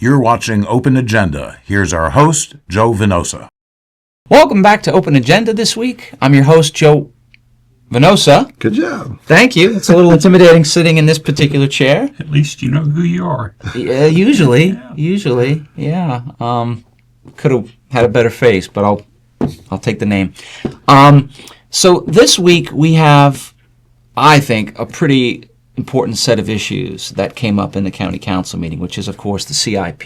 You're watching Open Agenda. Here's our host, Joe Venosa. Welcome back to Open Agenda this week. I'm your host, Joe Venosa. Good job. Thank you. It's a little intimidating sitting in this particular chair. At least you know who you are. Usually, yeah. Could have had a better face, but I'll take the name. So this week we have, I think, a pretty important set of issues that came up in the county council meeting, which is, of course, the CIP,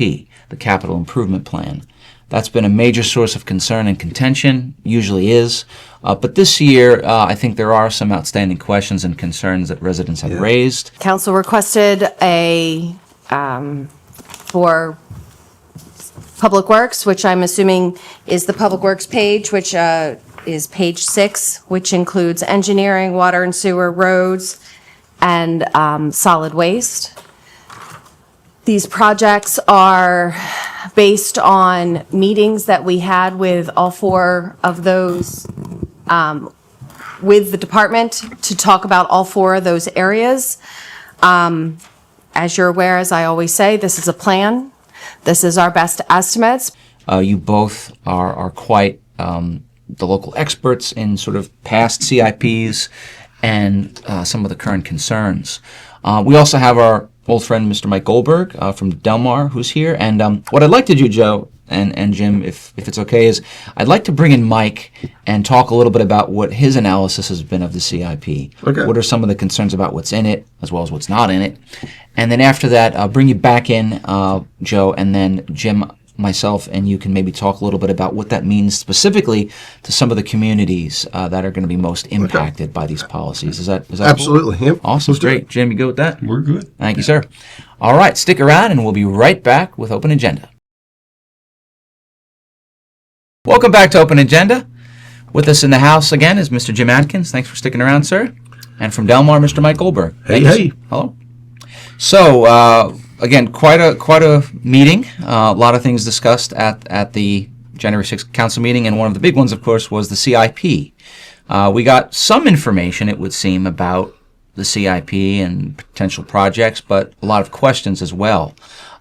the Capital Improvement Plan. That's been a major source of concern and contention, usually is. But this year, I think there are some outstanding questions and concerns that residents have raised. Council requested for Public Works, which I'm assuming is the Public Works page, which is page 6, which includes engineering, water and sewer, roads, and solid waste. These projects are based on meetings that we had with all 4 of those, with the department to talk about all 4 of those areas. As you're aware, as I always say, this is a plan. This is our best estimates. You both are quite the local experts in sort of past CIPs and some of the current concerns. We also have our old friend, Mr. Mike Goldberg from Delmar, who's here. And what I'd like to do, Joe and Jim, if it's okay, is I'd like to bring in Mike and talk a little bit about what his analysis has been of the CIP. Okay. What are some of the concerns about what's in it, as well as what's not in it. And then after that, I'll bring you back in, Joe, and then Jim, myself, and you can maybe talk a little bit about what that means specifically to some of the communities that are going to be most impacted by these policies. Is that Absolutely. Cool? Yep. Awesome. Great. Jim, you good with that? We're good. Thank you, sir. All right, stick around and we'll be right back with Open Agenda. Welcome back to Open Agenda. With us in the house again is Mr. Jim Atkins. Thanks for sticking around, sir. And from Delmar, Mr. Mike Goldberg. Hey. Hello. So, again, quite a meeting. A lot of things discussed at the January 6th council meeting, and one of the big ones, of course, was the CIP. We got some information, it would seem, about the CIP and potential projects, but a lot of questions as well.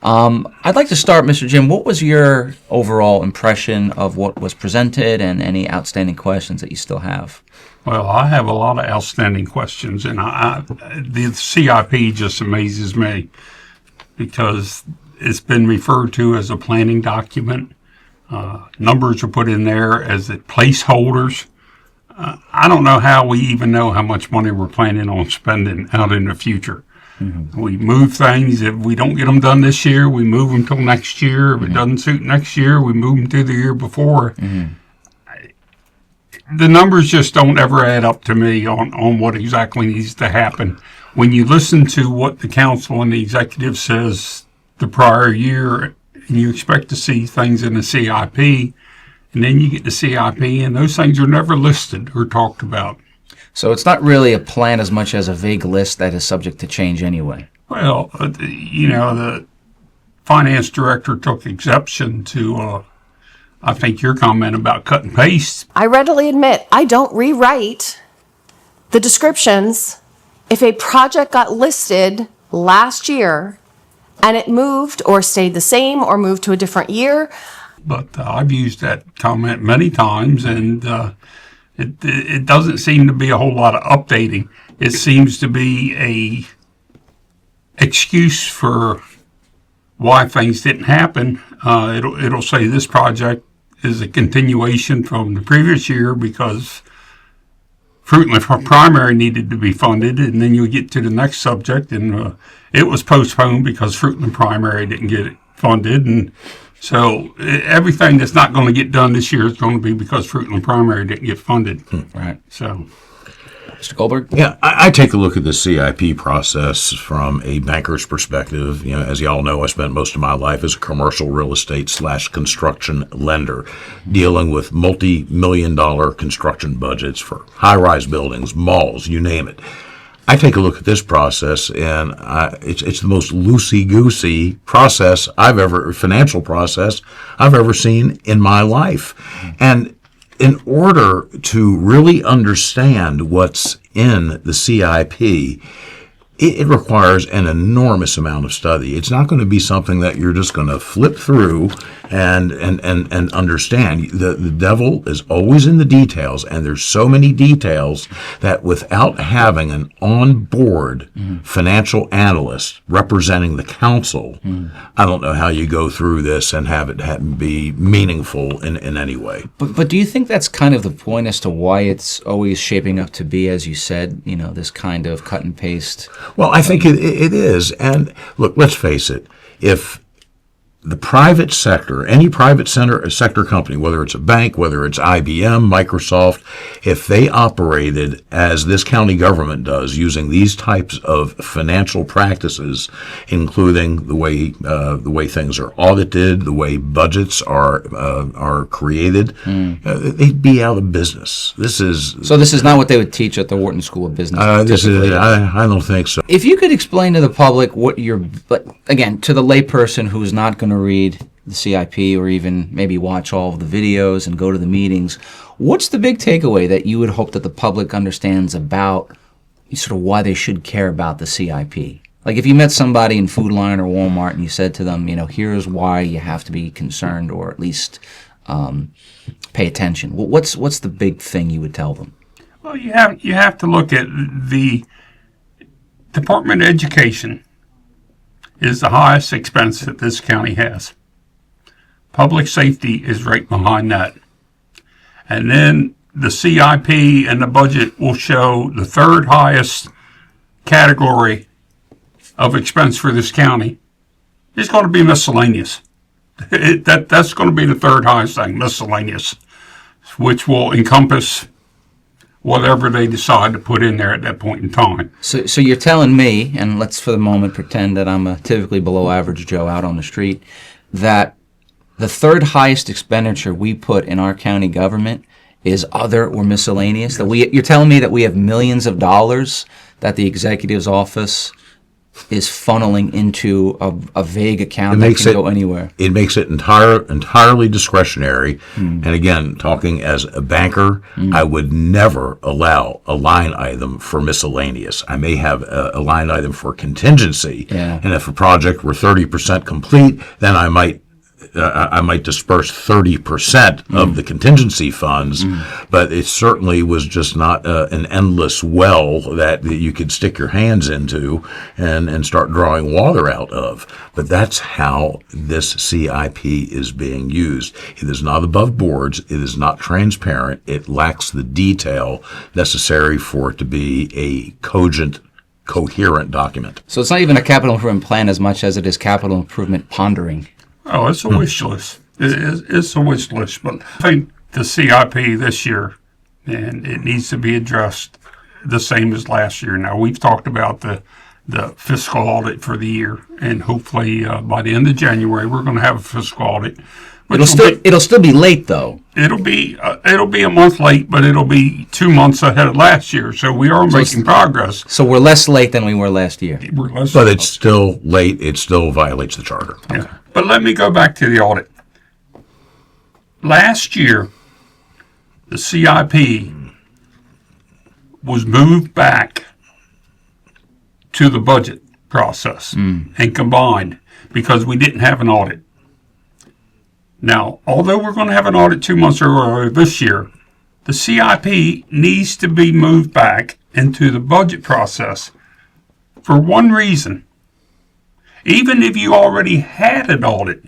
I'd like to start, Mr. Jim. What was your overall impression of what was presented and any outstanding questions that you still have? Well, I have a lot of outstanding questions, and the CIP just amazes me because it's been referred to as a planning document. Numbers are put in there as placeholders. I don't know how we even know how much money we're planning on spending out in the future. Mm-hmm. We move things. If we don't get them done this year, we move them till next year. If it doesn't suit next year, we move them to the year before. Mm-hmm. The numbers just don't ever add up to me on what exactly needs to happen. When you listen to what the council and the executive says the prior year, and you expect to see things in the CIP, and then you get the CIP, and those things are never listed or talked about. So it's not really a plan as much as a vague list that is subject to change anyway. Well, the finance director took exception to I think your comment about cut and paste. I readily admit I don't rewrite the descriptions. If a project got listed last year and it moved or stayed the same or moved to a different year. But I've used that comment many times, and it doesn't seem to be a whole lot of updating. It seems to be a excuse for why things didn't happen. It'll say this project is a continuation from the previous year because Fruitland Primary needed to be funded, and then you get to the next subject, and it was postponed because Fruitland Primary didn't get it funded, and so everything that's not going to get done this year is going to be because Fruitland Primary didn't get funded. Right. So, Mr. Goldberg? Yeah, I take a look at the CIP process from a banker's perspective. As y'all know, I spent most of my life as a commercial real estate / construction lender, dealing with multi-million-dollar construction budgets for high-rise buildings, malls, you name it. I take a look at this process, and it's the most loosey-goosey process financial process I've ever seen in my life. And in order to really understand what's in the CIP, it requires an enormous amount of study. It's not going to be something that you're just going to flip through and understand. The devil is always in the details, and there's so many details that without having an on-board financial analyst representing the council, I don't know how you go through this and have it be meaningful in any way. But do you think that's kind of the point as to why it's always shaping up to be, as you said, this kind of cut and paste? Well, I think it is. And look, let's face it, if the private sector, any private sector company, whether it's a bank, whether it's IBM, Microsoft, if they operated as this county government does, using these types of financial practices, including the way things are audited, the way budgets are created, they'd be out of business. So this is not what they would teach at the Wharton School of Business. I don't think so. If you could explain to the public but again, to the layperson who's not going to read the CIP or even maybe watch all of the videos and go to the meetings, what's the big takeaway that you would hope that the public understands about sort of why they should care about the CIP? Like if you met somebody in Food Lion or Walmart and you said to them, here's why you have to be concerned or at least pay attention. What's the big thing you would tell them? Well, you have to look at the Department of Education is the highest expense that this county has. Public safety is right behind that. And then the CIP and the budget will show the third highest category of expense for this county is going to be miscellaneous. That's going to be the third highest thing, miscellaneous, which will encompass whatever they decide to put in there at that point in time. So you're telling me, and let's for the moment pretend that I'm a typically below average Joe out on the street, that the third highest expenditure we put in our county government is other or miscellaneous? You're telling me that we have millions of dollars that the executive's office is funneling into a vague account that can go anywhere. It makes it entirely discretionary. And again, talking as a banker, I would never allow a line item for miscellaneous. I may have a line item for contingency. Yeah. And if a project were 30% complete, then I might disperse 30% of the contingency funds, but it certainly was just not an endless well that you could stick your hands into and start drawing water out of. But that's how this CIP is being used. It is not above boards. It is not transparent. It lacks the detail necessary for it to be a cogent, coherent document. So it's not even a capital improvement plan as much as it is capital improvement pondering. Oh, it's a wish list. It's a wish list. But I think the CIP this year, and it needs to be addressed the same as last year. Now, we've talked about the fiscal audit for the year, and hopefully by the end of January, we're going to have a fiscal audit. It'll still be late, though. It'll be a month late, but it'll be 2 months ahead of last year. So we are making progress. So we're less late than we were last year. But it's still late. It still violates the charter. Yeah. But let me go back to the audit. Last year, the CIP was moved back to the budget process and combined because we didn't have an audit. Now, although we're going to have an audit 2 months earlier this year, the CIP needs to be moved back into the budget process for one reason. Even if you already had an audit,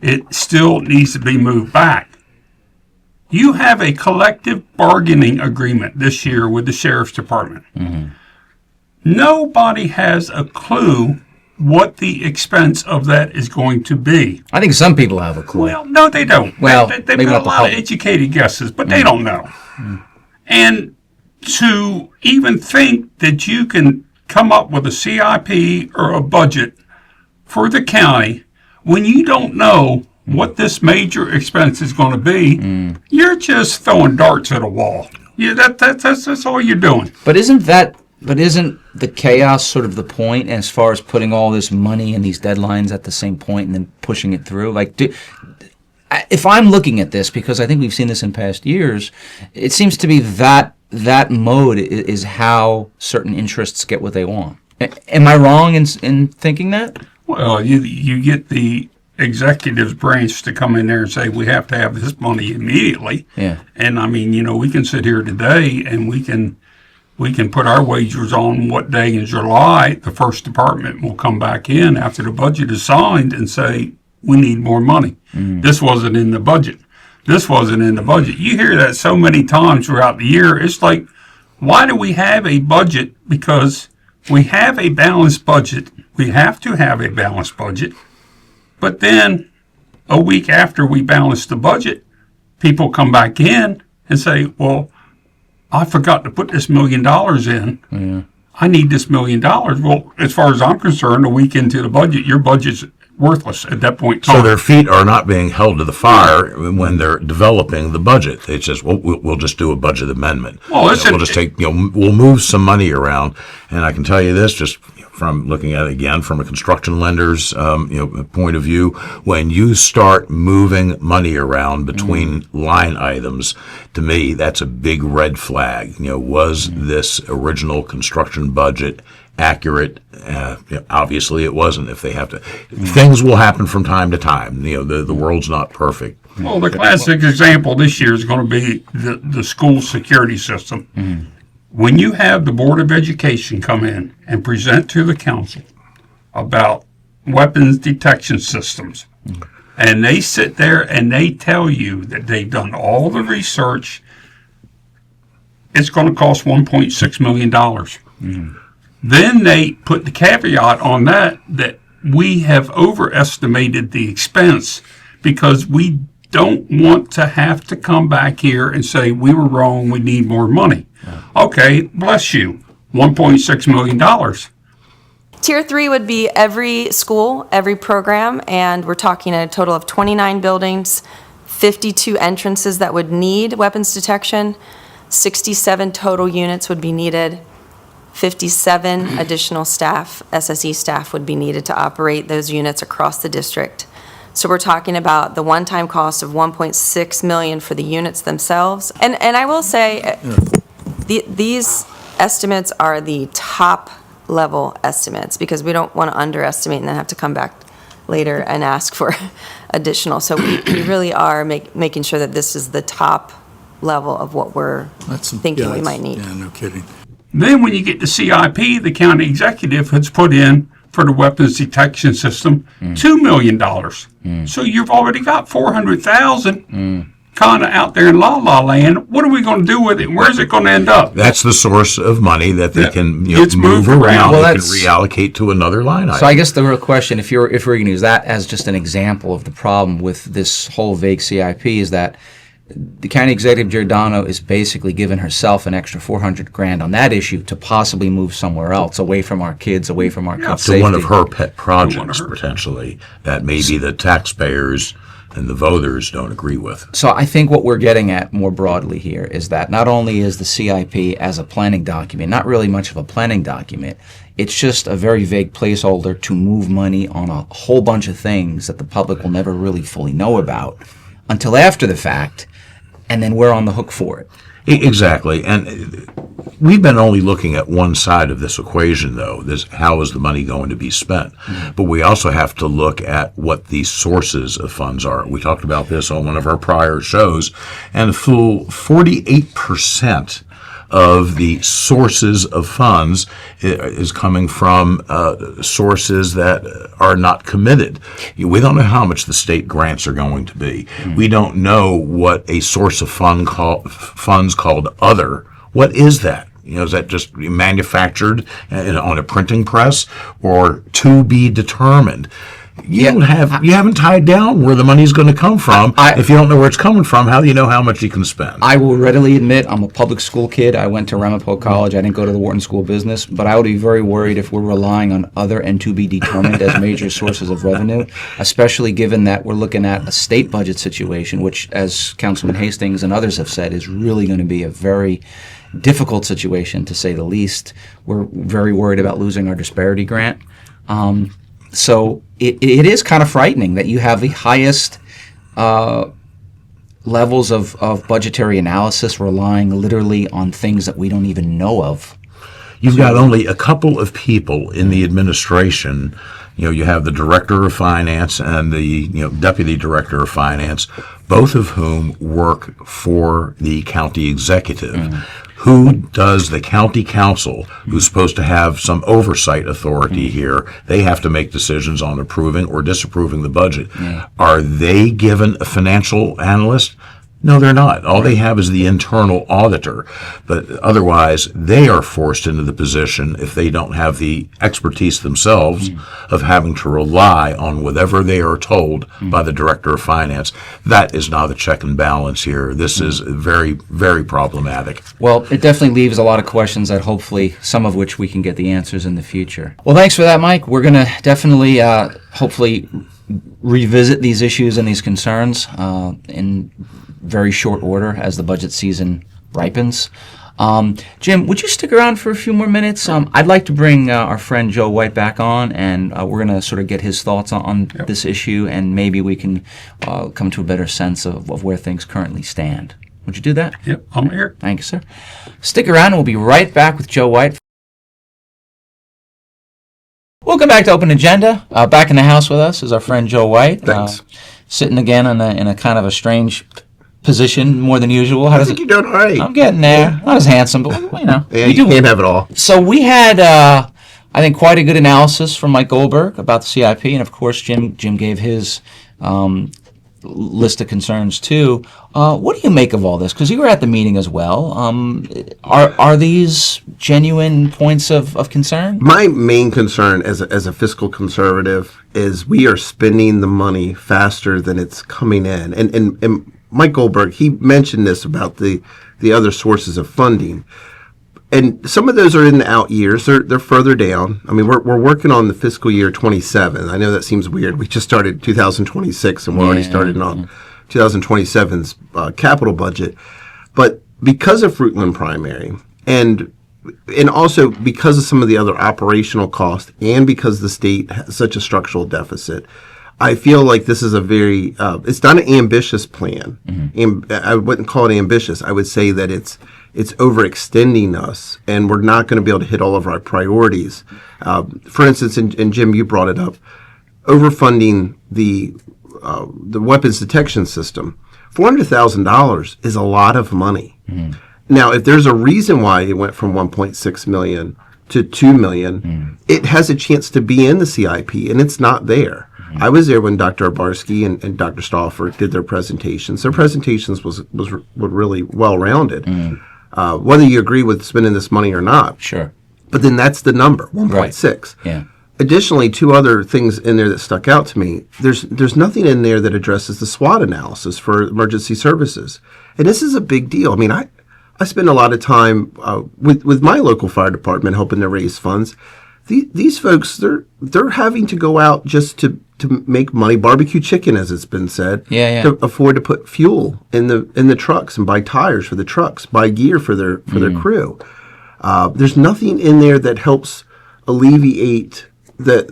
it still needs to be moved back. You have a collective bargaining agreement this year with the Sheriff's Department. Nobody has a clue what the expense of that is going to be. I think some people have a clue. Well, no, they don't. Well, they've maybe got not a the lot of public. educated guesses, but they don't know. And to even think that you can come up with a CIP or a budget for the county when you don't know what this major expense is going to be, you're just throwing darts at a wall. Yeah, that's all you're doing. But isn't the chaos sort of the point as far as putting all this money and these deadlines at the same point and then pushing it through? If I'm looking at this, because I think we've seen this in past years, it seems to be that mode is how certain interests get what they want. Am I wrong in thinking that? Well, you get the executive branch to come in there and say, we have to have this money immediately. Yeah. And I mean, we can sit here today and we can put our wagers on what day in July the first department will come back in after the budget is signed and say, we need more money. This wasn't in the budget. This wasn't in the budget. You hear that so many times throughout the year. It's like, why do we have a budget? Because we have a balanced budget. We have to have a balanced budget. But then a week after we balance the budget, people come back in and say, well, I forgot to put this $1 million in. Yeah. I need this $1 million. Well, as far as I'm concerned, a week into the budget, your budget's worthless at that point in time. So their feet are not being held to the fire when they're developing the budget. It's just, we'll just do a budget amendment. Well, We'll just take, we'll move some money around. And I can tell you this, just from looking at it again from a construction lender's point of view, when you start moving money around between line items, to me that's a big red flag. Was this original construction budget accurate? Obviously it wasn't. If they have to, things will happen from time to time. The world's not perfect. Well, the classic example this year is going to be the school security system. When you have the Board of Education come in and present to the council about weapons detection systems, and they sit there and they tell you that they've done all the research, it's going to cost $1.6 million. Then they put the caveat on that we have overestimated the expense because we don't want to have to come back here and say we were wrong, we need more money. Okay, bless you, $1.6 million. Tier 3 would be every school, every program, and we're talking a total of 29 buildings, 52 entrances that would need weapons detection, 67 total units would be needed, 57 additional staff, SSE staff would be needed to operate those units across the district. So we're talking about the one-time cost of $1.6 million for the units themselves. And I will say, these estimates are the top level estimates because we don't want to underestimate and then have to come back later and ask for additional. So we really are making sure that this is the top level of what we're thinking we might need. Yeah, no kidding. Then when you get to CIP, the county executive has put in for the weapons detection system $2 million. So you've already got $400,000 kind of out there in la-la land. What are we going to do with it? Where's it going to end up? That's the source of money that they can It's move moved around. around. Well, they can that's- reallocate to another line item. So I guess the real question, if we're going to use that as just an example of the problem with this whole vague CIP, is that the county executive Giordano is basically giving herself an extra $400,000 on that issue to possibly move somewhere else, away from our kids, away from our kids' to safety. one of her pet projects, her. potentially, that maybe the taxpayers and the voters don't agree with. So I think what we're getting at more broadly here is that not only is the CIP as a planning document not really much of a planning document, it's just a very vague placeholder to move money on a whole bunch of things that the public will never really fully know about until after the fact, and then we're on the hook for it. Exactly. And we've been only looking at one side of this equation, though. How is the money going to be spent? But we also have to look at what the sources of funds are. We talked about this on one of our prior shows, and a full 48% of the sources of funds is coming from sources that are not committed. We don't know how much the state grants are going to be. We don't know what a source of funds called other. What is that? Is that just manufactured on a printing press or to be determined? You haven't tied down where the money's going to come from. If you don't know where it's coming from, how do you know how much you can spend? I will readily admit I'm a public school kid. I went to Ramapo College. I didn't go to the Wharton School of Business, but I would be very worried if we're relying on other and to be determined as major sources of revenue, especially given that we're looking at a state budget situation, which, as Councilman Hastings and others have said, is really going to be a very difficult situation, to say the least. We're very worried about losing our disparity grant. So it is kind of frightening that you have the highest levels of budgetary analysis relying literally on things that we don't even know of. You've got only a couple of people in the administration. You have the director of finance and the deputy director of finance, both of whom work for the county executive. Who does the county council, who's supposed to have some oversight authority here? They have to make decisions on approving or disapproving the budget. Are they given a financial analyst? No, they're not. All they have is the internal auditor. But otherwise, they are forced into the position, if they don't have the expertise themselves, of having to rely on whatever they are told by the director of finance. That is not a check and balance here. This is very, very problematic. Well, it definitely leaves a lot of questions that hopefully, some of which we can get the answers in the future. Well, thanks for that, Mike. We're going to definitely, hopefully, revisit these issues and these concerns in very short order as the budget season ripens. Jim, would you stick around for a few more minutes? I'd like to bring our friend Joe White back on, and we're going to sort of get his thoughts on this issue, and maybe we can come to a better sense of where things currently stand. Would you do that? Yep, I'm here. Thank you, sir. Stick around, and we'll be right back with Joe White. Welcome back to Open Agenda. Back in the house with us is our friend Joe White. Thanks. Sitting again in a kind of a strange position, more than usual. How I does think it? you're doing all right. I'm getting there. Not as handsome, but Yeah, we you do. can't have it all. So we had, I think, quite a good analysis from Mike Goldberg about the CIP, and of course, Jim gave his list of concerns too. What do you make of all this? Because you were at the meeting as well. Are these genuine points of concern? My main concern as a fiscal conservative is we are spending the money faster than it's coming in. And Mike Goldberg, he mentioned this about the other sources of funding. And some of those are in the out years. They're further down. I mean, we're working on the fiscal year 27. I know that seems weird. We just started 2026, and we're already starting on 2027's capital budget. But because of Fruitland Primary, and also because of some of the other operational costs, and because the state has such a structural deficit, I feel like this is a very, it's not an ambitious plan. I wouldn't call it ambitious. I would say that it's overextending us, and we're not going to be able to hit all of our priorities. For instance, and Jim, you brought it up, overfunding the weapons detection system. $400,000 is a lot of money. Now, if there's a reason why it went from 1.6 million to 2 million, it has a chance to be in the CIP, and it's not there. I was there when Dr. Abarski and Dr. Stauffer did their presentations. Their presentations were really well-rounded. Whether you agree with spending this money or not. Sure. But then that's the number, 1.6. Yeah. Additionally, two other things in there that stuck out to me. There's nothing in there that addresses the SWOT analysis for emergency services. And this is a big deal. I mean, I spend a lot of time with my local fire department helping to raise funds. These folks, they're having to go out just to make money, barbecue chicken, as it's been said, to afford to put fuel in the trucks and buy tires for the trucks, buy gear for their crew. There's nothing in there that helps alleviate the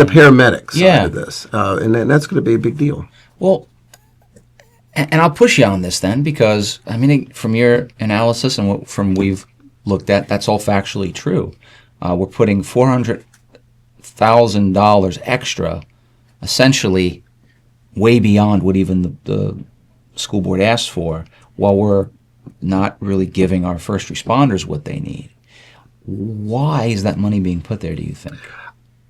paramedics side of this, and that's going to be a big deal. Well, and I'll push you on this then, because I mean, from your analysis and what from we've looked at, that's all factually true. We're putting $400,000 extra, essentially way beyond what even the school board asked for, while we're not really giving our first responders what they need. Why is that money being put there, do you think?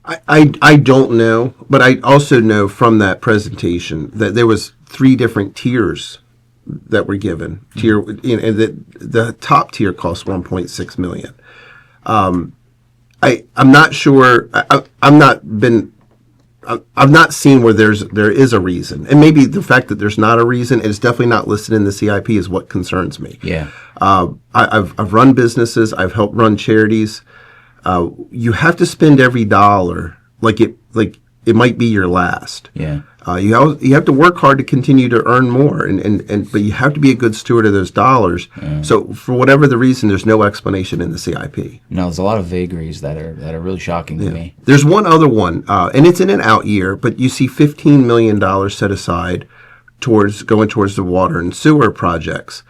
I don't know, but I also know from that presentation that there was 3 different tiers that were given. And the top tier cost $1.6 million. I'm not sure. I've not seen where there is a reason, and maybe the fact that there's not a reason, and it's definitely not listed in the CIP, is what concerns me. Yeah. I've run businesses. I've helped run charities. You have to spend every dollar like it it might be your last. Yeah. You have to work hard to continue to earn more, but you have to be a good steward of those dollars. So for whatever the reason, there's no explanation in the CIP. No, there's a lot of vagaries that are really shocking to me. There's one other one, and it's in an out year, but you see $15 million set aside going towards the water and sewer projects.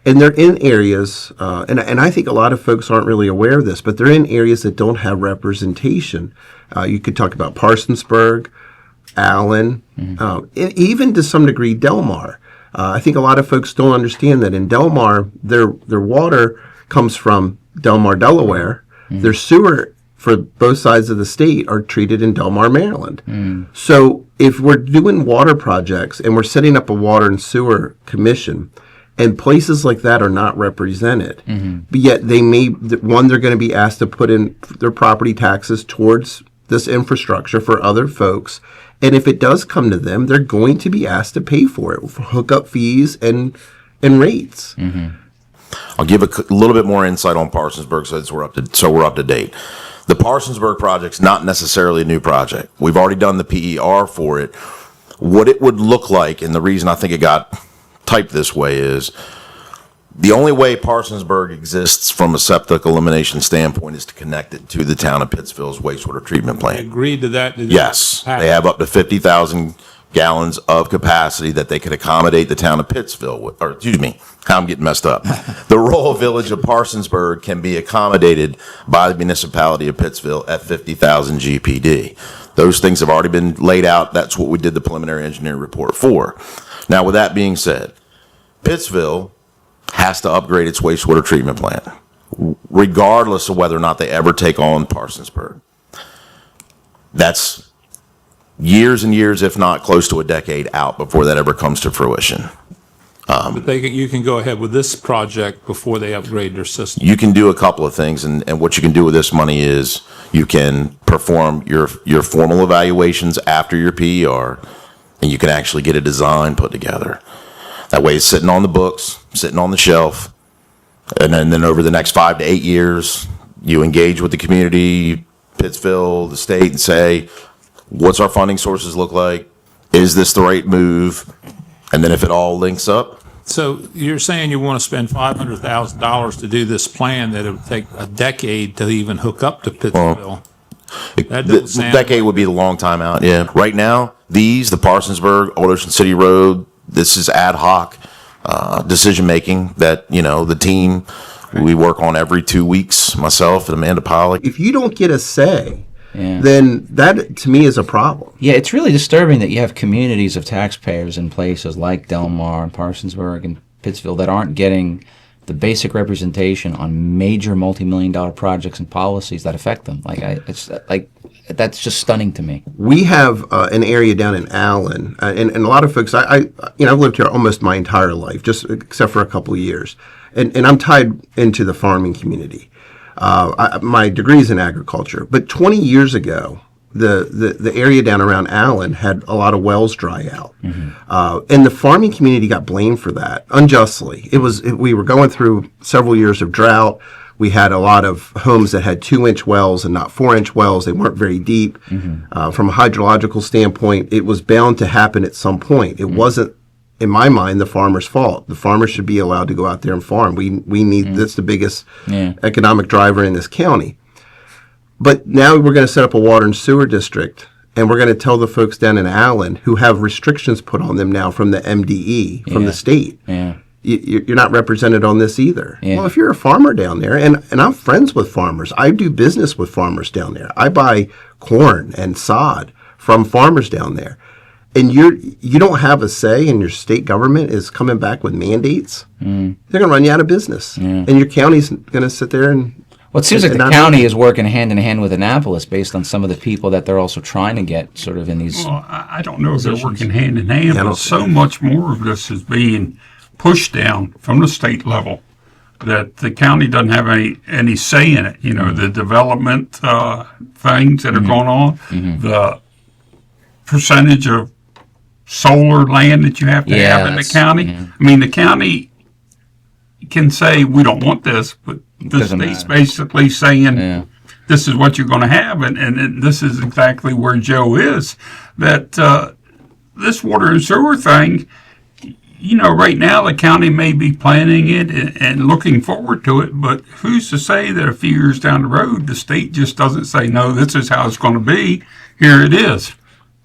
And they're in areas, and I think a lot of folks aren't really aware of this, but they're in areas that don't have representation. You could talk about Parsonsburg, Allen, even to some degree Delmar. I think a lot of folks don't understand that in Delmar, their water comes from Delmar, Delaware. Their sewer for both sides of the state are treated in Delmar, Maryland. So if we're doing water projects and we're setting up a water and sewer commission, and places like that are not represented, but yet they may, one, they're going to be asked to put in their property taxes towards this infrastructure for other folks. And if it does come to them, they're going to be asked to pay for it, for hookup fees and rates. I'll give a little bit more insight on Parsonsburg so we're up to date. The Parsonsburg project's not necessarily a new project. We've already done the PER for it. What it would look like, and the reason I think it got typed this way, is the only way Parsonsburg exists from a septic elimination standpoint is to connect it to the town of Pittsville's wastewater treatment plant. Agreed to that? Yes, they have up to 50,000 gallons of capacity that they could accommodate the town of Pittsville with, or excuse me, I'm getting messed up. The rural village of Parsonsburg can be accommodated by the municipality of Pittsville at 50,000 GPD. Those things have already been laid out. That's what we did the preliminary engineering report for. Now, with that being said, Pittsville has to upgrade its wastewater treatment plant, regardless of whether or not they ever take on Parsonsburg. That's years and years, if not close to a decade out before that ever comes to fruition. But you can go ahead with this project before they upgrade their system. You can do a couple of things, and what you can do with this money is you can perform your formal evaluations after your PER, and you can actually get a design put together. That way it's sitting on the books, sitting on the shelf, and then over the next 5 to 8 years, you engage with the community, Pittsville, the state, and say, what's our funding sources look like? Is this the right move? And then if it all links up. So you're saying you want to spend $500,000 to do this plan that it would take a decade to even hook up to Pittsville? That doesn't The sound- decade would be a long time out, yeah. Right now, the Parsonsburg, Old Ocean City Road, this is ad hoc decision-making that, the team, we work on every 2 weeks, myself and Amanda Pollock. If you don't get a say, then that, to me, is a problem. Yeah, it's really disturbing that you have communities of taxpayers in places like Delmar and Parsonsburg and Pittsville that aren't getting the basic representation on major multi-million-dollar projects and policies that affect them. That's just stunning to me. We have an area down in Allen, and a lot of folks. I've lived here almost my entire life, just except for a couple of years, and I'm tied into the farming community. My degree is in agriculture, but 20 years ago, the area down around Allen had a lot of wells dry out, and the farming community got blamed for that unjustly. We were going through several years of drought. We had a lot of homes that had 2-inch wells and not 4-inch wells. They weren't very deep. From a hydrological standpoint, it was bound to happen at some point. It wasn't, in my mind, the farmer's fault. The farmer should be allowed to go out there and farm. We need that's the biggest economic driver in this county. But now we're going to set up a water and sewer district, and we're going to tell the folks down in Allen who have restrictions put on them now from the MDE, from the state. You're not represented on this either. Well, if you're a farmer down there, and I'm friends with farmers, I do business with farmers down there. I buy corn and sod from farmers down there. And you don't have a say, and your state government is coming back with mandates, they're going to run you out of business. And your county's going to sit there and... Well, it seems like the county is working hand in hand with Annapolis based on some of the people that they're also trying to get sort of in these... Well, I don't know if they're working hand in hand, but so much more of this is being pushed down from the state level that the county doesn't have any say in it. The development things that are going on, the percentage of solar land that you have to have in the county. I mean, the county can say, we don't want this, but the state's basically saying, this is what you're going to have, and this is exactly where Joe is, that this water and sewer thing, right now the county may be planning it and looking forward to it, but who's to say that a few years down the road, the state just doesn't say, no, this is how it's going to be, here it is.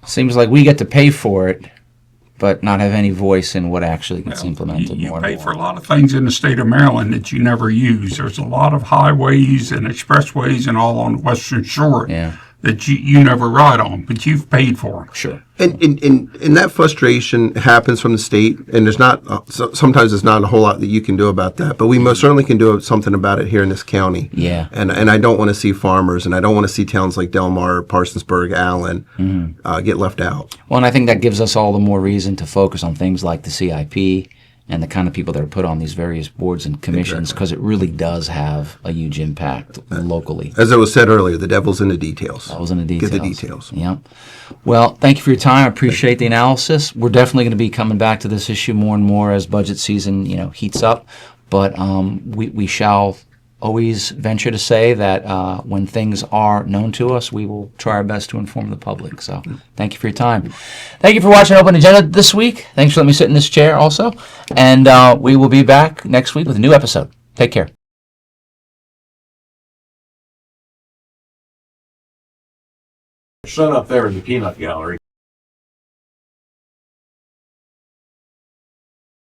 Seems like we get to pay for it, but not have any voice in what actually gets implemented You more pay and for a more. lot of things in the state of Maryland that you never use. There's a lot of highways and expressways and all on the Western Shore Yeah. that you never ride on, but you've paid for. Sure. And that frustration happens from the state, and there's not sometimes there's not a whole lot that you can do about that. But we most certainly can do something about it here in this county. Yeah. And I don't want to see farmers, and I don't want to see towns like Delmar, Parsonsburg, Allen get left out. Well, and I think that gives us all the more reason to focus on things like the CIP and the kind of people that are put on these various boards and commissions, because it really does have a huge impact locally. As it was said earlier, the devil's in the details. That was in the details. Get the details. Yep. Well, thank you for your time. I appreciate the analysis. We're definitely going to be coming back to this issue more and more as budget season, heats up. But we shall always venture to say that when things are known to us, we will try our best to inform the public. So thank you for your time. Thank you for watching Open Agenda this week. Thanks for letting me sit in this chair also. And we will be back next week with a new episode. Take care. Shut up there in the peanut gallery.